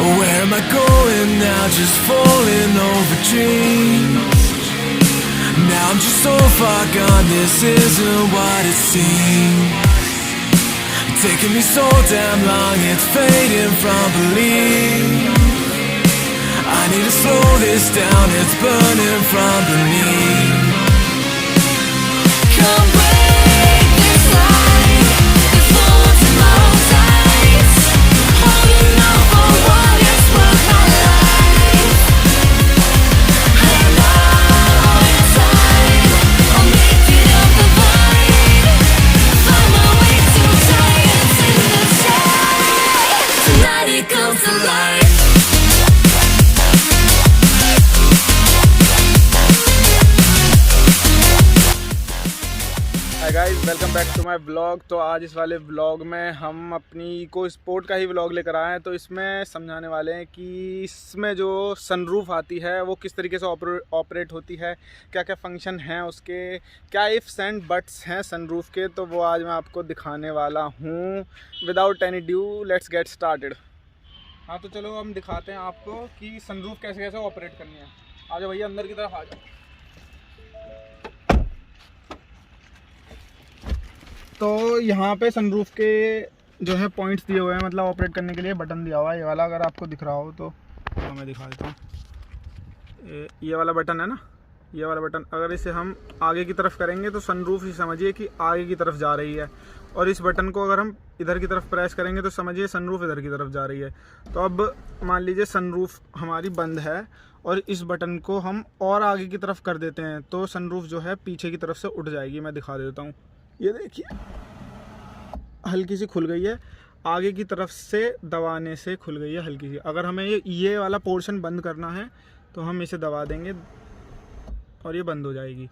Where am I going now? Just falling over dreams. Now I'm just so far gone, this isn't what it seems. Taking me so damn long, it's fading from belief. I need to slow this down, it's burning from beneath. Come break this line, the floors and low tides, holding on for what is worth my life. And all inside, I'll make it up the void, find my way to giants in the sky. Tonight it comes to life. Hi guys, welcome back to my blog. तो आज इस वाले blog में हम अपनी eco sport का ही blog लेकर आए हैं। तो इसमें समझाने वाले हैं कि इसमें जो सनरूफ आती है वो किस तरीके से ऑपरेट होती है, क्या क्या फंक्शन हैं उसके, क्या इफ्स एंड बट्स हैं सनरूफ के। तो वो आज मैं आपको दिखाने वाला हूँ। Without any due let's get started. हाँ तो चलो हम दिखाते हैं आपको कि सनरूफ कैसे कैसे ऑपरेट करनी है। आ जाओ भैया, अंदर की तरफ आ जाओ। तो यहाँ पे सनरूफ के जो है पॉइंट्स दिए हुए हैं, मतलब ऑपरेट करने के लिए बटन दिया हुआ है। ये वाला अगर आपको दिख रहा हो तो मैं दिखा देता हूँ। ये वाला बटन है ना, ये वाला बटन अगर इसे हम आगे की तरफ करेंगे तो सनरूफ ही समझिए कि आगे की तरफ जा रही है, और इस बटन को अगर हम इधर की तरफ प्रेस करेंगे तो समझिए सनरूफ इधर की तरफ जा रही है। तो अब मान लीजिए सनरूफ हमारी बंद है और इस बटन को हम और आगे की तरफ कर देते हैं तो सनरूफ जो है पीछे की तरफ से उठ जाएगी। मैं दिखा देता हूँ, ये देखिए हल्की सी खुल गई है, आगे की तरफ से दबाने से खुल गई है हल्की सी। अगर हमें ये वाला पोर्शन बंद करना है तो हम इसे दबा देंगे और ये बंद हो जाएगी।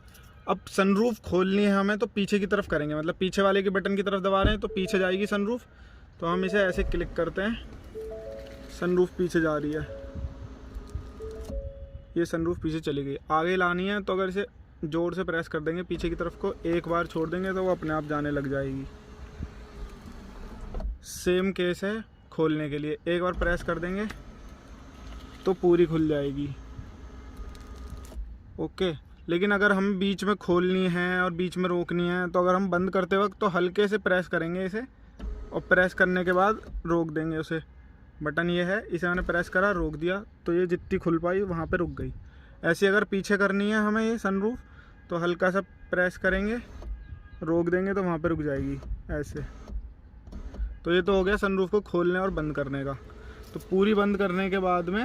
अब सनरूफ खोलनी है हमें तो पीछे की तरफ करेंगे, मतलब पीछे वाले के बटन की तरफ दबा रहे हैं तो पीछे जाएगी सनरूफ। तो हम इसे ऐसे क्लिक करते हैं, सनरूफ पीछे जा रही है, ये सनरूफ पीछे चली गई। आगे लानी है तो अगर इसे जोर से प्रेस कर देंगे पीछे की तरफ को, एक बार छोड़ देंगे तो वो अपने आप जाने लग जाएगी। सेम केस है खोलने के लिए, एक बार प्रेस कर देंगे तो पूरी खुल जाएगी। ओके, लेकिन अगर हम बीच में खोलनी है और बीच में रोकनी है तो अगर हम बंद करते वक्त तो हल्के से प्रेस करेंगे इसे, और प्रेस करने के बाद रोक देंगे उसे। बटन ये है, इसे मैंने प्रेस करा, रोक दिया तो ये जितनी खुल पाई वहाँ पे रुक गई। ऐसे अगर पीछे करनी है हमें ये सनरूफ तो हल्का सा प्रेस करेंगे, रोक देंगे तो वहाँ पे रुक जाएगी ऐसे। तो ये तो हो गया सनरूफ को खोलने और बंद करने का। तो पूरी बंद करने के बाद में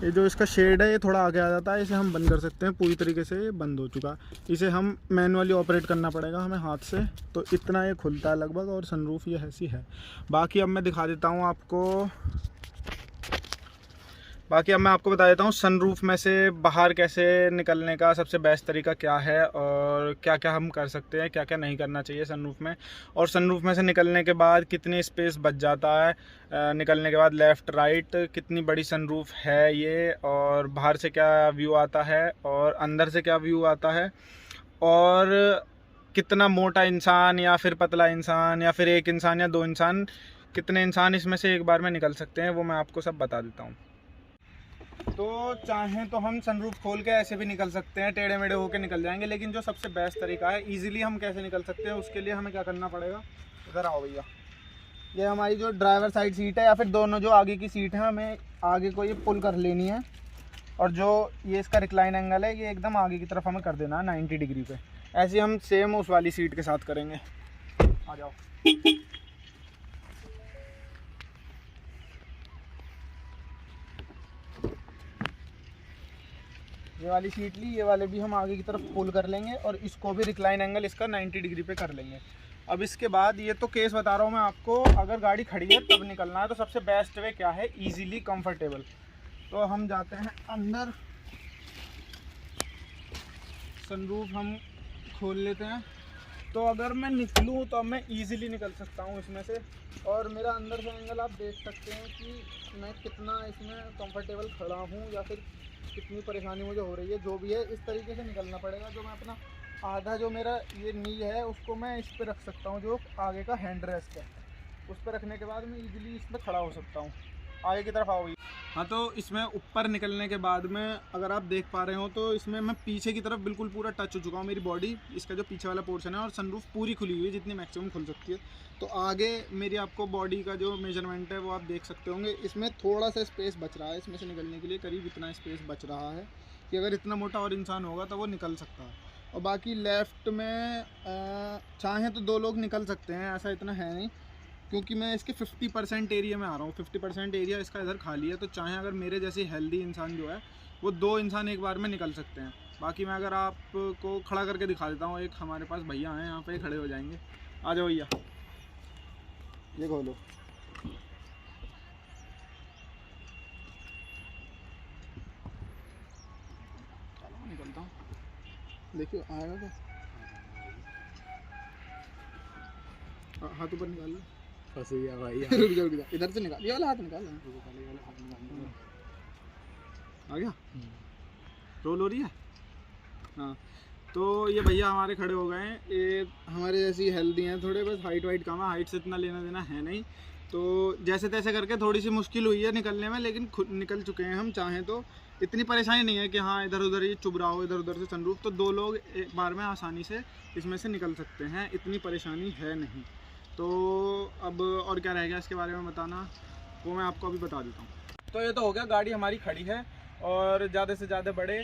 ये जो इसका शेड है ये थोड़ा आगे आ जाता है, इसे हम बंद कर सकते हैं। पूरी तरीके से ये बंद हो चुका, इसे हम मैनुअली ऑपरेट करना पड़ेगा हमें हाथ से। तो इतना ये खुलता है लगभग, और सनरूफ ये ऐसी है। बाकी अब मैं दिखा देता हूँ आपको, अब मैं आपको बता देता हूँ सनरूफ में से बाहर कैसे निकलने का सबसे बेस्ट तरीका क्या है, और क्या क्या हम कर सकते हैं, क्या क्या नहीं करना चाहिए सनरूफ में। और सनरूफ में से निकलने के बाद कितनी स्पेस बच जाता है, निकलने के बाद लेफ़्ट राइट कितनी बड़ी सनरूफ है ये, और बाहर से क्या व्यू आता है और अंदर से क्या व्यू आता है, और कितना मोटा इंसान या फिर पतला इंसान या फिर एक इंसान या दो इंसान, कितने इंसान इसमें से एक बार में निकल सकते हैं, वो मैं आपको सब बता देता हूँ। तो चाहें तो हम सनरूफ खोल के ऐसे भी निकल सकते हैं, टेढ़े मेढ़े होके निकल जाएंगे। लेकिन जो सबसे बेस्ट तरीका है इजीली हम कैसे निकल सकते हैं, उसके लिए हमें क्या करना पड़ेगा। इधर आओ भैया, ये हमारी जो ड्राइवर साइड सीट है या फिर दोनों जो आगे की सीट है, हमें आगे को ये पुल कर लेनी है, और जो ये इसका रिक्लाइन एंगल है ये एकदम आगे की तरफ हमें कर देना है 90 डिग्री पे। ऐसे हम सेम उस वाली सीट के साथ करेंगे। आ जाओ, ये वाली सीट ली, ये वाले भी हम आगे की तरफ पुल कर लेंगे, और इसको भी रिक्लाइन एंगल इसका 90 डिग्री पे कर लेंगे। अब इसके बाद ये तो केस बता रहा हूँ मैं आपको, अगर गाड़ी खड़ी है तब निकलना है तो सबसे बेस्ट वे क्या है, इजीली कंफर्टेबल। तो हम जाते हैं अंदर, सनरूफ हम खोल लेते हैं। तो अगर मैं निकलूँ तो अब मैं इजीली निकल सकता हूँ इसमें से, और मेरा अंदर से एंगल आप देख सकते हैं कि मैं कितना इसमें कंफर्टेबल खड़ा हूँ या फिर कितनी परेशानी मुझे हो रही है। जो भी है इस तरीके से निकलना पड़ेगा। जो मैं अपना आधा जो मेरा ये नी है उसको मैं इस पर रख सकता हूँ, जो आगे का हैंड रेस्ट है, उस पर रखने के बाद मैं इजीली इस पर खड़ा हो सकता हूँ। आगे की तरफ आओगी। हाँ, तो इसमें ऊपर निकलने के बाद में अगर आप देख पा रहे हो तो इसमें मैं पीछे की तरफ बिल्कुल पूरा टच हो चुका हूँ, मेरी बॉडी इसका जो पीछे वाला पोर्शन है, और सनरूफ पूरी खुली हुई है जितनी मैक्सिमम खुल सकती है। तो आगे मेरी आपको बॉडी का जो मेजरमेंट है वो आप देख सकते होंगे। इसमें थोड़ा सा स्पेस बच रहा है, इसमें से निकलने के लिए करीब इतना स्पेस बच रहा है कि अगर इतना मोटा और इंसान होगा तो वो निकल सकता है। और बाकी लेफ़्ट में चाहें तो 2 लोग निकल सकते हैं, ऐसा इतना है नहीं, क्योंकि मैं इसके 50% एरिया में आ रहा हूँ। 50% एरिया इसका इधर खाली है, तो चाहे अगर मेरे जैसे हेल्दी इंसान जो है वो 2 इंसान एक बार में निकल सकते हैं। बाकी मैं अगर आपको खड़ा करके दिखा देता हूँ, एक हमारे पास भैया हैं यहाँ पे, खड़े हो जाएंगे। आ जाओ भैया, ये खोलो। चलो निकलता हूँ, देखियो आएगा क्या। हाथ ऊपर निकाल लो। फंस गया भाई। रुक जा रुक जा, इधर से निकाल, ये वाला हाथ निकाल। आ गया, रोल हो रही है। हाँ, तो ये भैया हमारे खड़े हो गए हैं। ये हमारे जैसी हेल्दी हैं थोड़े, बस हाइट वाइट कम है, हाइट से इतना लेना देना है नहीं। तो जैसे तैसे करके थोड़ी सी मुश्किल हुई है निकलने में, लेकिन खुद निकल चुके हैं हम। चाहें तो इतनी परेशानी नहीं है कि हाँ इधर उधर ये चुभ रहा हो, इधर उधर से सनरूफ, तो 2 लोग एक बार में आसानी से इसमें से निकल सकते हैं, इतनी परेशानी है नहीं। तो अब और क्या रह गया इसके बारे में बताना, वो मैं आपको अभी बता देता हूँ। तो ये तो हो गया, गाड़ी हमारी खड़ी है और ज़्यादा से ज़्यादा बड़े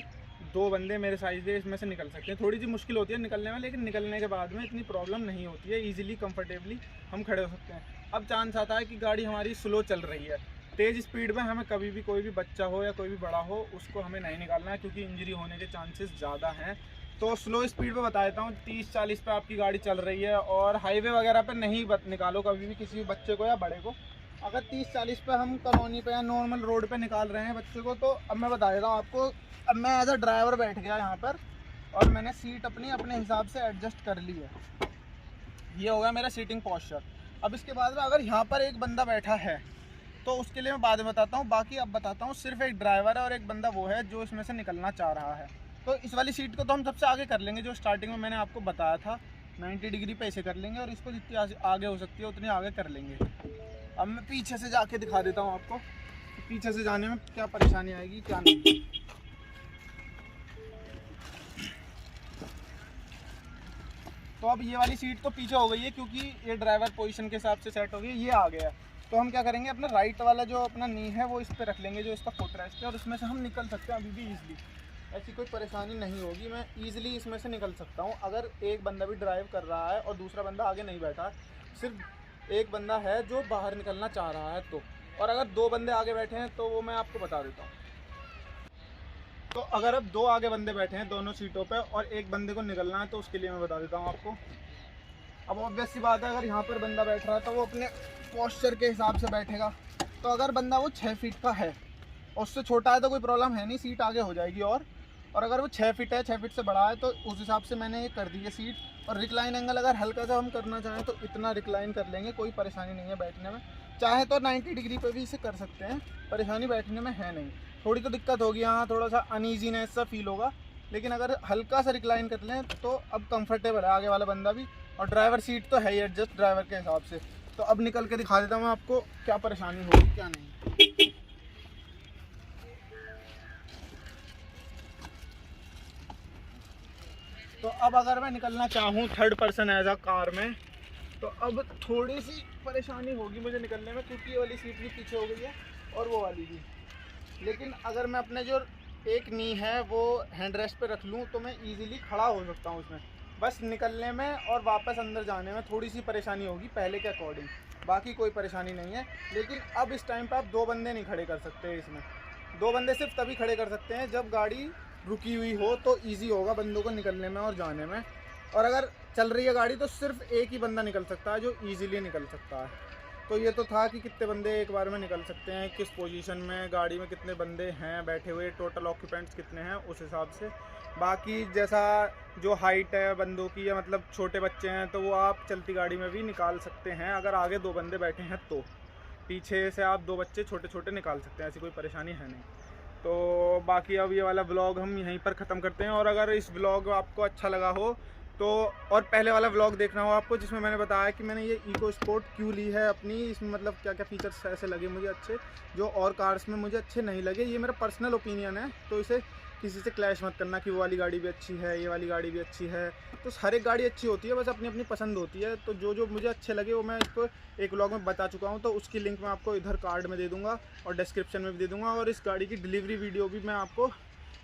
2 बंदे मेरे साइज़ के इसमें से निकल सकते हैं। थोड़ी सी मुश्किल होती है निकलने में, लेकिन निकलने के बाद में इतनी प्रॉब्लम नहीं होती है, ईजिली कंफर्टेबली हम खड़े हो सकते हैं। अब चांस आता है कि गाड़ी हमारी स्लो चल रही है, तेज़ स्पीड में हमें कभी भी कोई भी बच्चा हो या कोई भी बड़ा हो उसको हमें नहीं निकालना है, क्योंकि इंजरी होने के चांसेस ज़्यादा हैं। तो स्लो स्पीड पे बता देता हूँ, 30-40 पे आपकी गाड़ी चल रही है, और हाईवे वगैरह पे नहीं निकालो कभी भी किसी भी बच्चे को या बड़े को। अगर 30-40 पे हम कॉलोनी पे या नॉर्मल रोड पे निकाल रहे हैं बच्चे को, तो अब मैं बता देता हूँ आपको। अब मैं एज अ ड्राइवर बैठ गया यहाँ पर, और मैंने सीट अपने हिसाब से एडजस्ट कर ली है। ये हो गया मेरा सीटिंग पोस्चर। अब इसके बाद में अगर यहाँ पर एक बंदा बैठा है तो उसके लिए मैं बाद में बताता हूँ। बाकी अब बताता हूँ, सिर्फ एक ड्राइवर है और एक बंदा वो है जो इसमें से निकलना चाह रहा है। तो इस वाली सीट को तो हम सबसे आगे कर लेंगे, जो स्टार्टिंग में मैंने आपको बताया था 90 डिग्री पे ऐसे कर लेंगे, और इसको जितनी आगे हो सकती है उतनी आगे कर लेंगे। अब मैं पीछे से जाके दिखा देता हूँ आपको, पीछे से जाने में क्या परेशानी आएगी क्या नहीं। तो अब ये वाली सीट तो पीछे हो गई है, क्योंकि ये ड्राइवर पोजीशन के हिसाब से सेट हो गई, ये आ गया है। तो हम क्या करेंगे, अपना राइट वाला जो अपना नी है वो इस पर रख लेंगे, जो इसका फुट रेस्ट है, और इसमें से हम निकल सकते हैं अभी भी ईजिली। ऐसी कोई परेशानी नहीं होगी, मैं ईजिली इसमें से निकल सकता हूँ। अगर एक बंदा भी ड्राइव कर रहा है और दूसरा बंदा आगे नहीं बैठा, सिर्फ एक बंदा है जो बाहर निकलना चाह रहा है तो, और अगर 2 बंदे आगे बैठे हैं तो वो मैं आपको बता देता हूँ। तो अगर अब 2 आगे बंदे बैठे हैं दोनों सीटों पे और एक बंदे को निकलना है, तो उसके लिए मैं बता देता हूँ आपको। अब ऑब्वियस सी बात है, अगर यहाँ पर बंदा बैठ रहा है तो वो अपने पोस्चर के हिसाब से बैठेगा। तो अगर बंदा वो 6 फीट का है और उससे छोटा है तो कोई प्रॉब्लम है नहीं, सीट आगे हो जाएगी। और अगर वो 6 फीट है, 6 फीट से बड़ा है, तो उस हिसाब से मैंने ये कर दी है सीट। और रिक्लाइन एंगल अगर हल्का सा हम करना चाहें तो इतना रिक्लाइन कर लेंगे, कोई परेशानी नहीं है बैठने में। चाहे तो 90 डिग्री पे भी इसे कर सकते हैं, परेशानी बैठने में है नहीं। थोड़ी तो दिक्कत होगी, हाँ थोड़ा सा अनईजीनेस सा फील होगा, लेकिन अगर हल्का सा रिक्लाइन कर लें तो अब कंफर्टेबल है आगे वाला बंदा भी। और ड्राइवर सीट तो है ही एडजस्ट ड्राइवर के हिसाब से। तो अब निकल के दिखा देता हूँ आपको क्या परेशानी होगी क्या नहीं। तो अब अगर मैं निकलना चाहूँ 3rd person as a car में, तो अब थोड़ी सी परेशानी होगी मुझे निकलने में, क्योंकि ये वाली सीट भी पीछे हो गई है और वो वाली भी। लेकिन अगर मैं अपने जो एक नी है वो हैंड रेस्ट पे रख लूँ तो मैं इजीली खड़ा हो सकता हूँ उसमें। बस निकलने में और वापस अंदर जाने में थोड़ी सी परेशानी होगी पहले के अकॉर्डिंग, बाकी कोई परेशानी नहीं है। लेकिन अब इस टाइम पे आप 2 बंदे नहीं खड़े कर सकते इसमें। 2 बंदे सिर्फ तभी खड़े कर सकते हैं जब गाड़ी रुकी हुई हो, तो ईजी होगा बंदों को निकलने में और जाने में। और अगर चल रही है गाड़ी तो सिर्फ एक ही बंदा निकल सकता है जो ईजीली निकल सकता है। तो ये तो था कि कितने बंदे एक बार में निकल सकते हैं, किस पोजीशन में गाड़ी में कितने बंदे हैं बैठे हुए, टोटल ऑक्यूपेंट्स कितने हैं उस हिसाब से। बाकी जैसा जो हाइट है बंदों की, या मतलब छोटे बच्चे हैं तो वो आप चलती गाड़ी में भी निकाल सकते हैं। अगर आगे 2 बंदे बैठे हैं तो पीछे से आप 2 बच्चे छोटे छोटे निकाल सकते हैं, ऐसी कोई परेशानी है नहीं। तो बाकी अब ये वाला व्लॉग हम यहीं पर ख़त्म करते हैं। और अगर इस व्लॉग आपको अच्छा लगा हो तो और पहले वाला व्लॉग देखना हो आपको, जिसमें मैंने बताया कि मैंने ये इको स्पोर्ट क्यों ली है अपनी, इसमें मतलब क्या क्या फीचर्स ऐसे लगे मुझे अच्छे जो और कार्स में मुझे अच्छे नहीं लगे। ये मेरा पर्सनल ओपिनियन है, तो इसे किसी से क्लैश मत करना कि वो वाली गाड़ी भी अच्छी है, ये वाली गाड़ी भी अच्छी है। तो हर एक गाड़ी अच्छी होती है, बस अपनी अपनी पसंद होती है। तो जो जो मुझे अच्छे लगे वो मैं इसको एक व्लॉग में बता चुका हूँ, तो उसकी लिंक मैं आपको इधर कार्ड में दे दूँगा और डिस्क्रिप्शन में भी दे दूँगा, और इस गाड़ी की डिलीवरी वीडियो भी मैं आपको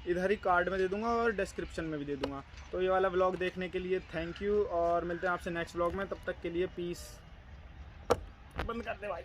इधर ही कार्ड में दे दूंगा और डिस्क्रिप्शन में भी दे दूंगा। तो ये वाला व्लॉग देखने के लिए थैंक यू, और मिलते हैं आपसे नेक्स्ट व्लॉग में। तब तक के लिए पीस। बंद कर दे भाई।